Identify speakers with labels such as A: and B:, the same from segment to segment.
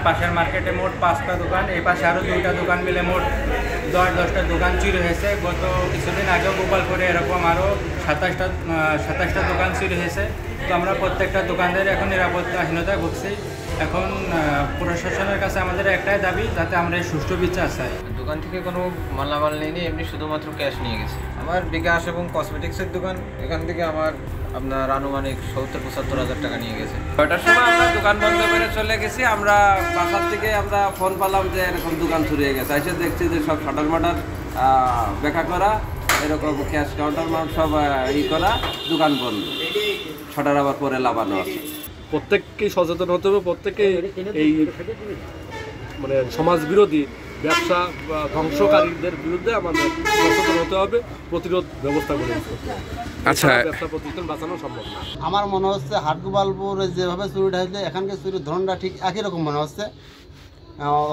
A: পাশের মার্কেটে মোট 5টা দোকান, এই পাশে আরও 2টা দোকান মিলে মোট 10-10টা দোকান চুরি হয়েছে। গত কিছুদিন আগেও গোপালপুরে এরকম আরও 27টা দোকান চুরি হয়েছে। তো আমরা প্রত্যেকটা দোকানদার এখন নিরাপত্তাহীনতায় ভুগছি। এখন প্রশাসনের কাছে আমাদের একটাই দাবি, যাতে আমরা এই সুষ্ঠু বিচার চাই।
B: দোকান থেকে কোনো মালামাল নেই, এমনি শুধুমাত্র ক্যাশ নিয়ে গেছে। আমার বিকাশ এবং কসমেটিক্সের দোকান, এখান থেকে আমার আপনার আনুমানিক 70-75 হাজার টাকা নিয়ে গেছে।
C: 6টার সময় আমরা দোকান বন্ধ করে চলে গেছি। আমরা বাসার থেকে আমরা ফোন পেলাম যে এরকম দোকান চুরি হয়ে গেছে। এসে দেখছি যে সব শাটার মাটার ব্যাখ্যা করা, এরকম ক্যাশ কাউন্টার সব করা, দোকান বন্ধ, শাটার আবার পরে লাগানো আছে।
D: প্রত্যেককেই সচেতন হতে হবে, প্রত্যেকে এই মানে সমাজ বিরোধী ব্যবসা ধ্বংসকারীদের বিরুদ্ধে আমাদের সচেতন হতে হবে, প্রতিরোধ ব্যবস্থা করে দিতে হবে।
E: আচ্ছা,
D: ব্যবসা প্রতিষ্ঠান বাঁচানো সম্ভব না।
F: আমার মনে হচ্ছে হাটগোপালপুরে যেভাবে চুরিটা হয়েছে, এখানকার চুরির ধরনটা ঠিক একই রকম মনে হচ্ছে।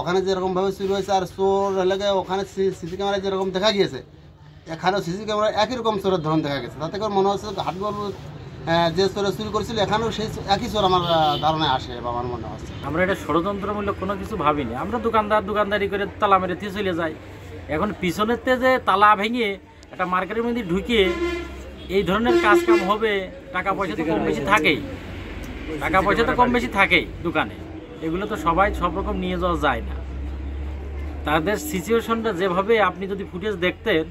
F: ওখানে যেরকমভাবে চুরি হয়েছে আর চোর এলাকায় ওখানে সিসি ক্যামেরায় যেরকম দেখা গিয়েছে, এখানেও সিসি ক্যামেরায় একই রকম চোরের ধরন দেখা গেছে। তাতে করে মনে হচ্ছে হাটগোপালপুর যে চোরে চুরি করেছিল এখানেও সেই একই চোর আমার ধারণায় আসে বা আমার মনে হচ্ছে।
G: আমরা এটা ষড়যন্ত্রমূলক কোনো কিছু ভাবিনি। আমরা দোকানদারি করে তালা মেরে দিয়ে চলে যাই। এখন পিছনেতে যে তালা ভেঙে একটা মার্কেটের মধ্যে ঢুকিয়ে এই ধরনের কাজ কাম হবে, টাকা পয়সা তো কম বেশি থাকেই দোকানে। এগুলো তো সবাই সব রকম নিয়ে যাওয়া যায় না। তাদের সিচুয়েশনটা যেভাবে আপনি যদি ফুটেজ দেখতেন,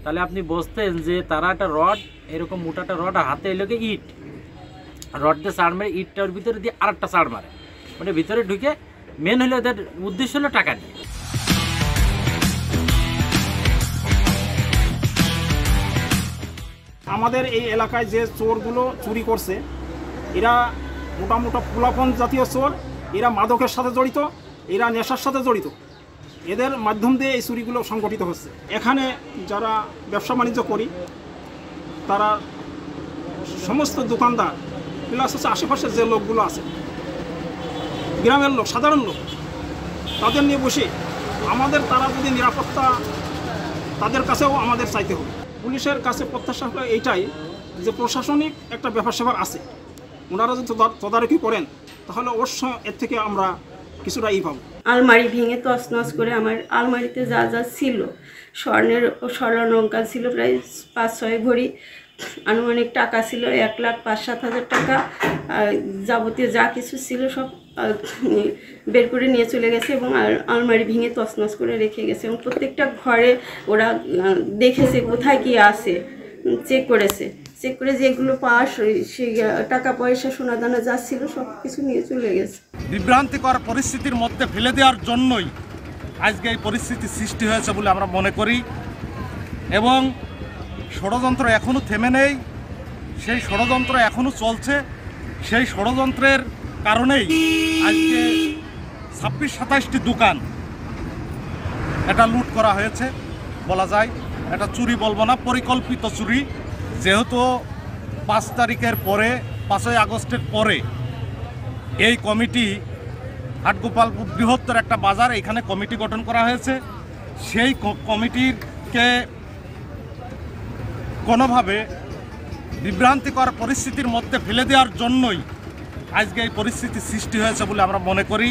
G: তাহলে আপনি বুঝতেন যে তারা একটা রড, এরকম মোটাটা রড, হাতে এলোকে ইট, রড দিয়ে চাড় মারে, ইটটার ভিতরে দিয়ে আরেকটা চাড় মারে, মানে ভিতরে ঢুকে মেন হলো এদের উদ্দেশ্য হলো টাকা নিয়ে।
H: আমাদের এই এলাকায় যে চোরগুলো চুরি করছে, এরা মোটামোটা পোলাপন জাতীয় চোর। এরা মাদকের সাথে জড়িত, এরা নেশার সাথে জড়িত। এদের মাধ্যম দিয়ে এই চুরিগুলো সংগঠিত হচ্ছে। এখানে যারা ব্যবসা বাণিজ্য করি, তারা সমস্ত দোকানদার প্লাস হচ্ছে আশেপাশের যে লোকগুলো আছে, গ্রামের লোক, সাধারণ লোক, তাদের নিয়ে বসে আমাদের তারা যদি নিরাপত্তা, তাদের কাছেও আমাদের চাইতে হবে। পুলিশের কাছে প্রত্যাশা হলো এইটাই যে প্রশাসনিক একটা ব্যাপার সেবার আছে, ওনারা যদি তদারকি করেন তাহলে অবশ্যই এর থেকে আমরা কিছুটা পাবো।
I: আলমারি ভেঙে তছনছ করে আমার আলমারিতে যা যা ছিল, স্বর্ণলঙ্কার ছিল প্রায় 5-6 ভরি, আনুমানিক টাকা ছিল 1,05,000-7,000 টাকা, আর যাবতীয় যা কিছু ছিল সব বের করে নিয়ে চলে গেছে এবং আলমারি ভেঙে তছনছ করে রেখে গেছে। এবং প্রত্যেকটা ঘরে ওরা দেখেছে কোথায় কি আছে, চেক করে যেগুলো পাস, সেই টাকা পয়সা সোনাদানা যা ছিল সব কিছু নিয়ে চলে গেছে।
J: বিভ্রান্তিকর পরিস্থিতির মধ্যে ফেলে দেওয়ার জন্যই আজকে এই পরিস্থিতি সৃষ্টি হয়েছে বলে আমরা মনে করি। এবং ষড়যন্ত্র এখনও থেমে নেই, সেই ষড়যন্ত্র এখনও চলছে। সেই ষড়যন্ত্রের কারণেই আজকে 26-27টি দোকান এটা লুট করা হয়েছে বলা যায়। এটা চুরি বলবো না, পরিকল্পিত চুরি। যেহেতু 5 তারিখের পরে, 5ই আগস্টের পরে এই কমিটি, হাটগোপালপুর বৃহত্তর একটা বাজার, এখানে কমিটি গঠন করা হয়েছে। সেই কমিটিকে কোনোভাবে বিভ্রান্তিকর পরিস্থিতির মধ্যে ফেলে দেওয়ার জন্যই আজকে এই পরিস্থিতি সৃষ্টি হয়েছে বলে আমরা মনে করি।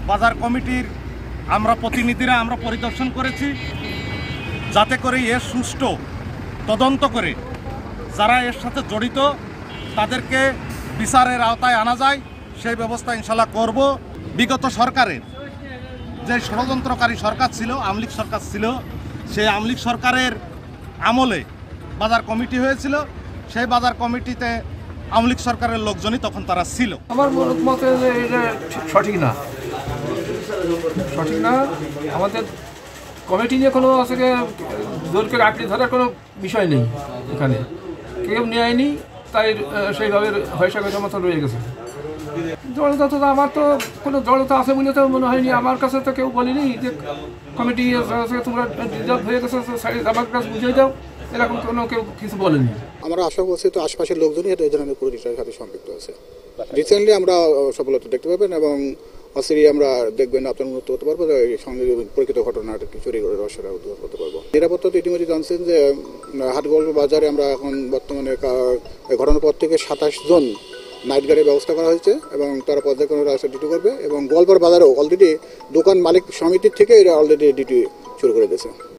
J: বাজার কমিটির প্রতিনিধিরা আমরা পরিদর্শন করেছি, যাতে করে এর সুষ্ঠু তদন্ত করে যারা এর সাথে জড়িত তাদেরকে বিচারের আওতায় আনা যায়, সেই ব্যবস্থা ইনশাল্লাহ করব। বিগত সরকারের যে ষড়যন্ত্রকারী সরকার ছিল, আওয়ামী লীগ সরকার ছিল, সেই আওয়ামী লীগ সরকারের আমলে বাজার কমিটি হয়েছিল। সেই বাজার কমিটিতে আওয়ামী লীগ সরকারের লোকজনই তখন তারা ছিল।
K: আমার মতে যে এটা সঠিক না। আমাদের কমিটি নিয়ে কোনো আসলে জোরকে আঁকড়ে ধরার কোনো বিষয় নেই। এখানে কেউ নেয়নি, তাই সেইভাবে হয়সাগরের মতো রয়ে গেছে। জড়তা তো আমার তো কোনো জড়তা আছে বলে তো মনে হয়নি। আমার কাছে তো কেউ বলেনি যে কমিটি তোমরা রিজার্ভ হয়ে গেছে, আমার কাছে বুঝিয়ে দাও, এরকম কোনো কেউ কিছু বলেনি।
L: আমরা আশা করছি তো আশপাশের লোকজনই এই ধরনের পরিচয়ের সাথে সম্পৃক্ত আছে। রিসেন্টলি আমরা সফলতা দেখতে পাবেন এবং অচিরেই আমরা দেখবেন, আপনার উন্নত হতে পারবো, সঙ্গে পরিচিত ঘটনার চুরি করে রহস্যটা উদ্ধার করতে পারবো। নিরাপত্তা তো ইতিমধ্যে জানছেন যে হাটগোপালপুর বাজারে আমরা এখন বর্তমানে ঘটনার পর থেকে 27 জন নাইট গাড়ির ব্যবস্থা করা হয়েছে এবং তারা পর্যায়ক্রমে আসে ডিউটি করবে এবং গোয়ালপাড়া বাজারেও অলরেডি দোকান মালিক সমিতির থেকে এরা অলরেডি ডিউটি শুরু করে দিয়েছে।